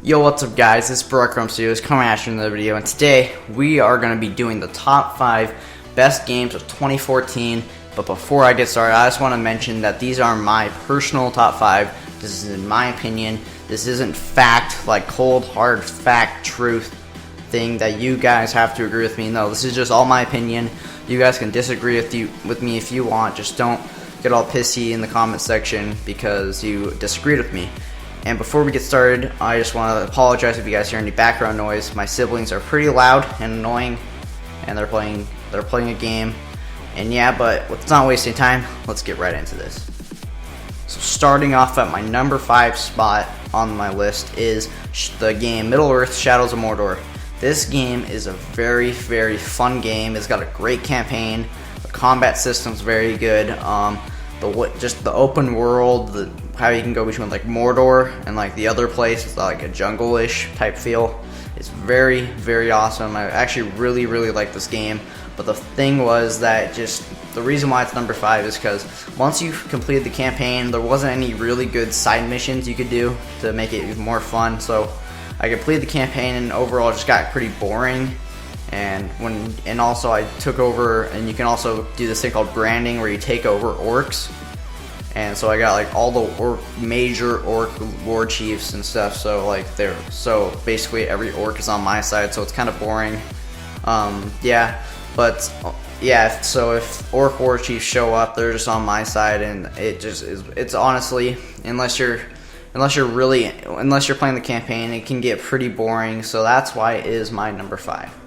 Yo, what's up guys, this is Brock Studios coming at you in another video, and today we are going to be doing the top 5 best games of 2014. But before I get started, I just want to mention that these are my personal top 5. This is in my opinion. This isn't fact, like cold hard fact truth thing that you guys have to agree with me. No, this is just all my opinion. You guys can disagree with me if you want, just don't get all pissy in the comment section because you disagreed with me. And before we get started, I just want to apologize if you guys hear any background noise. My siblings are pretty loud and annoying, and they're playing a game. And yeah, but let's not wasting time. Let's get right into this. So starting off at my number 5 spot on my list is the game Middle-earth: Shadows of Mordor. This game is a very, very fun game. It's got a great campaign. The combat system's very good. Just the open world, how you can go between like Mordor and like the other place with like a jungle-ish type feel. It's very, very awesome. I actually really, really like this game. But the thing was that the reason why it's number 5 is because once you completed the campaign, there wasn't any really good side missions you could do to make it even more fun. So I completed the campaign and overall it just got pretty boring. And also I took over, and you can also do this thing called branding where you take over orcs. And so I got like all the major orc war chiefs and stuff. So basically every orc is on my side, so it's kind of boring. So if orc war chiefs show up, they're just on my side, and it's honestly, unless you're playing the campaign, it can get pretty boring. So that's why it is my number 5.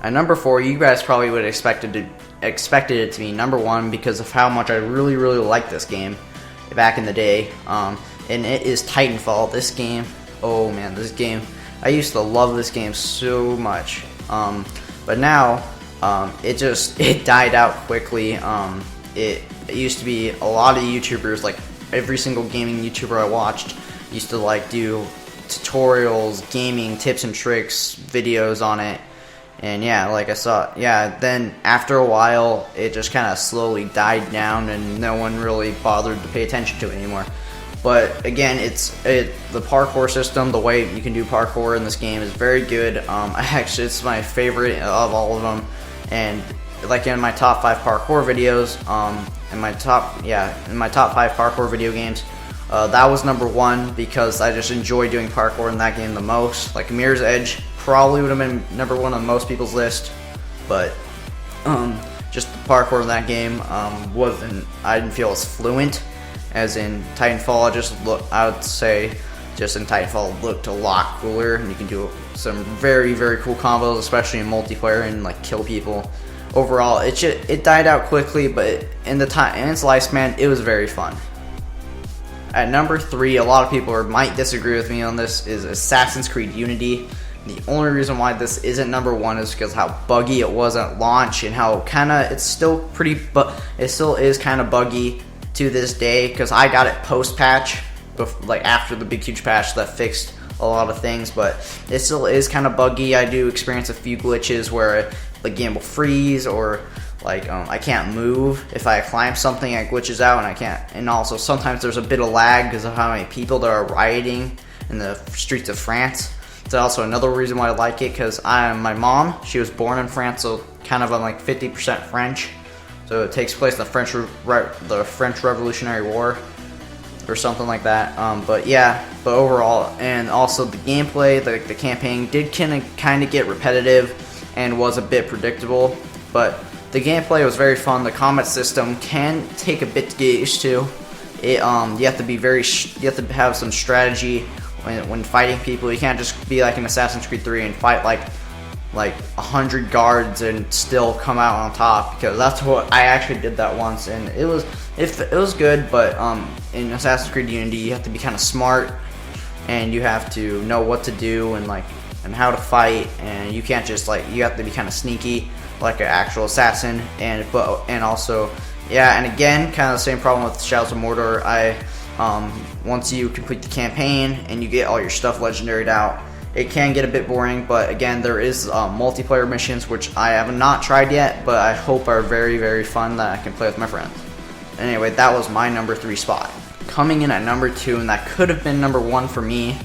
At number 4, you guys probably would have expected it to be number 1 because of how much I really, really liked this game back in the day. And it is Titanfall. This game, oh man, I used to love this game so much. But now, it died out quickly. It used to be a lot of YouTubers, like every single gaming YouTuber I watched used to like do tutorials, gaming tips and tricks videos on it. And then after a while, it just kind of slowly died down, and no one really bothered to pay attention to it anymore. But again, the parkour system, the way you can do parkour in this game is very good. It's my favorite of all of them. And like in my top 5 parkour videos, in my top 5 parkour video games, that was number 1 because I just enjoy doing parkour in that game the most. Like Mirror's Edge probably would have been number 1 on most people's list, but just the parkour in that game I didn't feel as fluent as in Titanfall. I would say just in Titanfall it looked a lot cooler, and you can do some very, very cool combos, especially in multiplayer, and like kill people. Overall, it died out quickly, but in its lifespan, it was very fun. At number 3, a lot of people might disagree with me on this, is Assassin's Creed Unity. The only reason why this isn't number 1 is because how buggy it was at launch, and how it still is kind of buggy to this day, because I got it post-patch, like after the big huge patch that fixed a lot of things, but it still is kind of buggy. I do experience a few glitches where the game will freeze, or like I can't move. If I climb something, it glitches out and I can't. And also sometimes there's a bit of lag because of how many people there are rioting in the streets of France. That's also another reason why I like it, because my mom, she was born in France, so kind of I'm like 50% French. So it takes place in the French Revolutionary War or something like that. But overall, and also the gameplay, the campaign did kind of get repetitive and was a bit predictable, but the gameplay was very fun. The combat system can take a bit to get used to. You have to have some strategy when fighting people. You can't just be like in Assassin's Creed 3 and fight like 100 guards and still come out on top, because that's what I actually did that once, and it was good. But in Assassin's Creed Unity, you have to be kind of smart, and you have to know what to do and how to fight, and you can't just you have to be kind of sneaky like an actual assassin. And again, kind of the same problem with Shadows of Mordor. Once you complete the campaign and you get all your stuff legendaried out, it can get a bit boring. But again, there is multiplayer missions, which I have not tried yet, but I hope are very, very fun that I can play with my friends. Anyway, that was my number 3 spot. Coming in at number 2, and that could have been number 1 for me,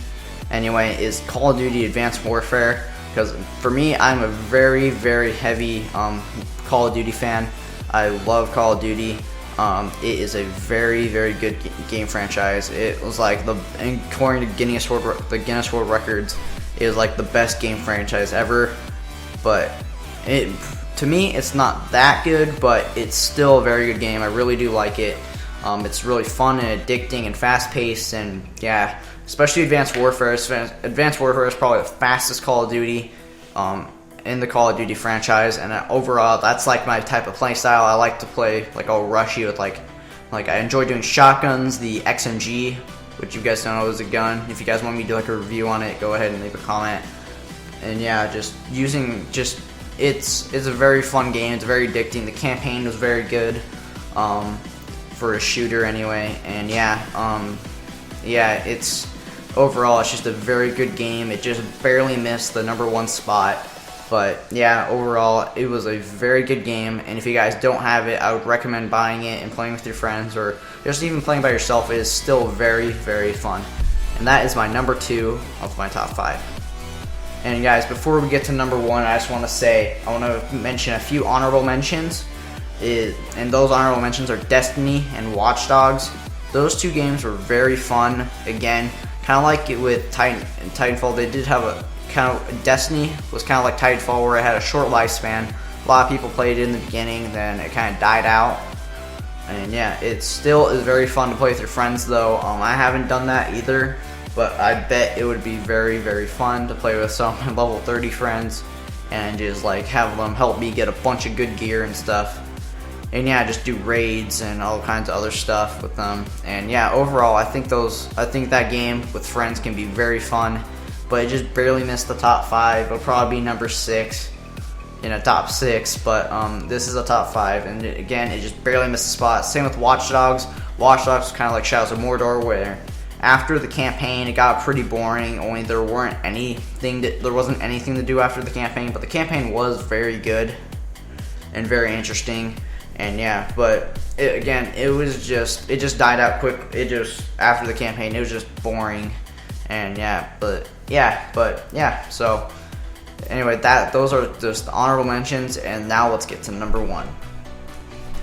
anyway, is Call of Duty Advanced Warfare. Because for me, I'm a very, very heavy Call of Duty fan. I love Call of Duty. It is a very, very good game franchise. It was like according to the Guinness World Records, it was like the best game franchise ever. But to me, it's not that good, but it's still a very good game. I really do like it. It's really fun and addicting and fast-paced, and yeah, especially Advanced Warfare. Advanced Warfare is probably the fastest Call of Duty in the Call of Duty franchise, and overall, that's like my type of play style. I like to play like all rushy with like I enjoy doing shotguns, the XMG, which you guys don't know is a gun. If you guys want me to do like a review on it, go ahead and leave a comment. And yeah, it's a very fun game. It's very addicting. The campaign was very good for a shooter anyway. And yeah, it's overall it's just a very good game. It just barely missed the #1 spot. But yeah, overall it was a very good game. And if you guys don't have it, I would recommend buying it and playing with your friends, or just even playing by yourself. It is still very, very fun. And that is my #2 of my top 5. And guys, before we get to #1, I just want to say, I want to mention a few honorable mentions. And those honorable mentions are Destiny and Watch Dogs. Those two games were very fun. Again, kind of like it with Titanfall, they did have a Destiny was kind of like Titanfall, where it had a short lifespan. A lot of people played it in the beginning, then it kind of died out. And yeah, it still is very fun to play with your friends though. I haven't done that either, but I bet it would be very, very fun to play with some of my level 30 friends and just like have them help me get a bunch of good gear and stuff. And yeah, just do raids and all kinds of other stuff with them. And yeah, overall, I think that game with friends can be very fun, but it just barely missed the top 5. It'll probably be #6 in a top 6, but this is a top 5, and again, it just barely missed the spot. Same with Watch Dogs. Watch Dogs was kind of like Shadows of Mordor, where after the campaign, it got pretty boring. Only there wasn't anything to do after the campaign, but the campaign was very good and very interesting. And yeah, but it just died out quick. After the campaign, it was just boring. And so anyway, those are just the honorable mentions, and now let's get to #1.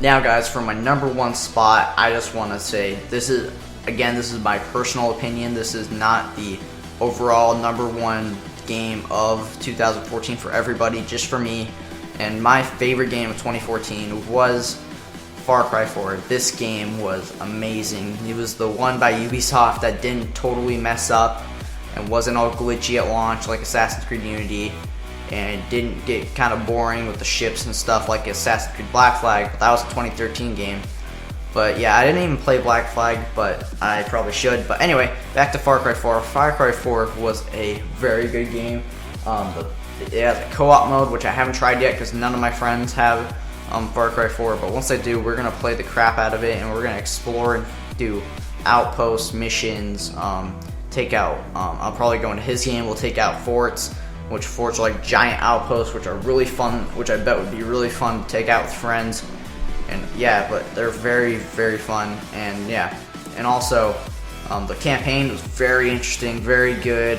Now guys, for my #1 spot, I just want to say this is my personal opinion. This is not the overall #1 game of 2014 for everybody, just for me. And my favorite game of 2014 was Far Cry 4. This game was amazing. It was the one by Ubisoft that didn't totally mess up and wasn't all glitchy at launch like Assassin's Creed Unity, and it didn't get kind of boring with the ships and stuff like Assassin's Creed Black Flag, but that was a 2013 game. But yeah, I didn't even play Black Flag, but I probably should. But anyway, back to Far Cry 4. Far Cry 4 was a very good game. It has a co-op mode, which I haven't tried yet because none of my friends have Far Cry 4. But once I do, we're going to play the crap out of it, and we're going to explore and do outpost missions, take out, I'll probably go into his game, we'll take out forts, which forts are like giant outposts, which are really fun, which I bet would be really fun to take out with friends. And yeah, but they're very, very fun. And yeah, and also the campaign was very interesting, very good,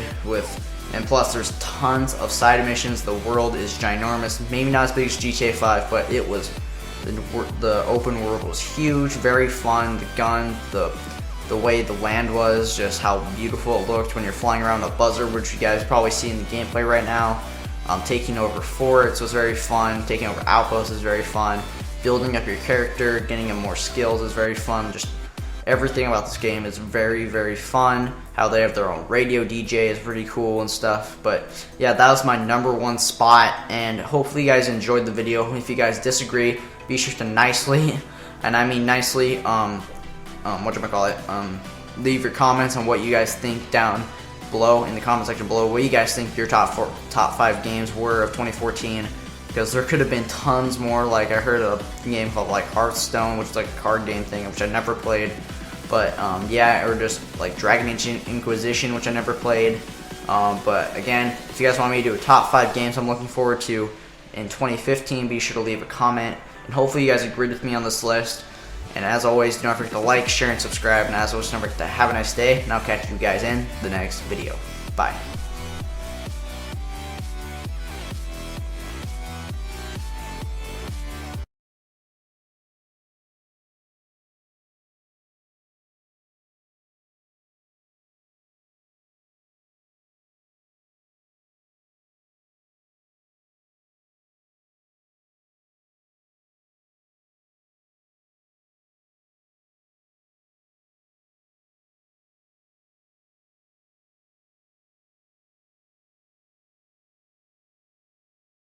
and plus there's tons of side missions. The world is ginormous, maybe not as big as GTA 5, but it was, the open world was huge, very fun. The gun, the way the land was, just how beautiful it looked when you're flying around a buzzard, which you guys probably see in the gameplay right now. Taking over forts was very fun. Taking over outposts is very fun. Building up your character, getting him more skills is very fun. Just everything about this game is very, very fun. How they have their own radio DJ is pretty cool and stuff. But yeah, that was my #1 spot, and hopefully you guys enjoyed the video. If you guys disagree, be sure to nicely, and I mean nicely, leave your comments on what you guys think down below in the comment section below. What you guys think your top 5 games were of 2014, because there could have been tons more. Like I heard of a game called like Hearthstone, which is like a card game thing, which I never played. But yeah, or just like Dragon Age Inquisition, which I never played. But again, if you guys want me to do a top 5 games I'm looking forward to in 2015, be sure to leave a comment. And hopefully you guys agreed with me on this list. And as always, don't forget to like, share, and subscribe. And as always, don't forget to have a nice day. And I'll catch you guys in the next video. Bye.